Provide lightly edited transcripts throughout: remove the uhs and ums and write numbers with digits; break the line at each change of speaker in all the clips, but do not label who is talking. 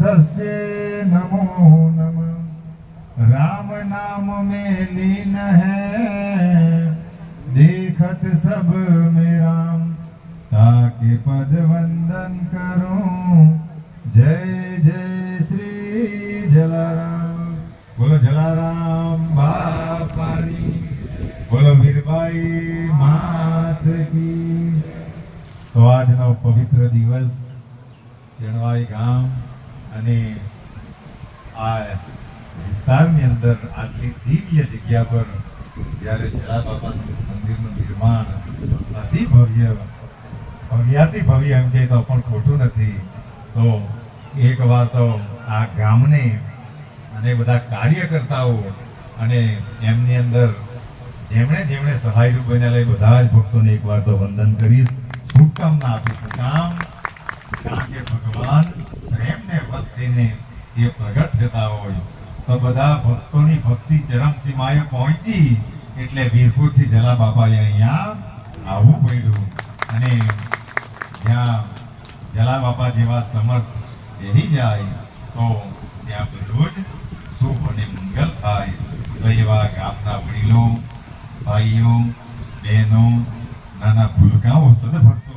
तस्ये नमो नमः। राम नाम में लीन है, देखत सब में राम, ताके पद वंदन करूं। जय जय श्री जलाराम। बोलो जलाराम बापानी, बोलो વીરબાઈ માત કી। તો આજનો પવિત્ર દિવસ ચણવાઈ ગામ અને આ વિસ્તારની અંદર આટલી દિવ્ય જગ્યા પર જ્યારે જલા બાપાનું મંદિરનું નિર્માણ અતિ ભવ્ય ભવ્યાતિ ભવ્ય એમ કહે તો પણ ખોટું નથી। તો એક વાર તો આ ગામને અને બધા કાર્યકર્તાઓ અને એમની અંદર જેમણે જેમણે સહાયરૂપ બનેલા એ બધા જ ભક્તોને એકવાર તો વંદન કરીશ, શુભકામના આપીશું। કારણ કે ભગવાન પ્રેમને વસ્તીને એ પ્રગટ થતા હોય તો બધા ભક્તોની ભક્તિ ચરમસીમાએ પહોંચી એટલે વીરપુરથી જલા બાપાએ અહીંયા આવવું પડ્યું। અને જ્યાં જલા બાપા જેવા સમર્થ રહી જાય તો ત્યાં બધું જ શુભ અને મંગલ થાય। તો એવા ગામના વડીલો, ભાઈઓ, બહેનો, નાના ભૂલકાઓ, સદભક્તો,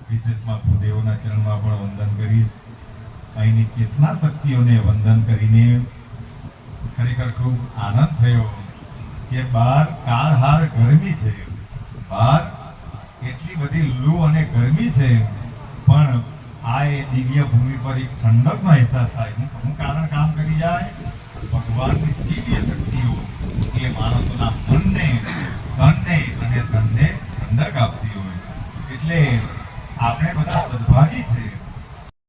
વિશેષમાં ભૂદેવોના ચરણમાં પણ વંદન કરીશ। અહીંની ચેતના શક્તિઓને વંદન કરીને ખરેખર ખૂબ આનંદ થયો કે બહાર કાળહાર ગરમી છે, બહાર એટલી બધી લૂ અને ગરમી છે, પણ આ એ દિવ્ય ભૂમિ પર એક ઠંડકનો અહેસાસ થાય। હું કારણ કામ કરી જાય ભગવાનની દિવ્ય શક્તિઓ એ માણસોના મનને, તનને અને ધનને ઠંડક આપતી હોય। એટલે આપણે બધા સદભાગી છે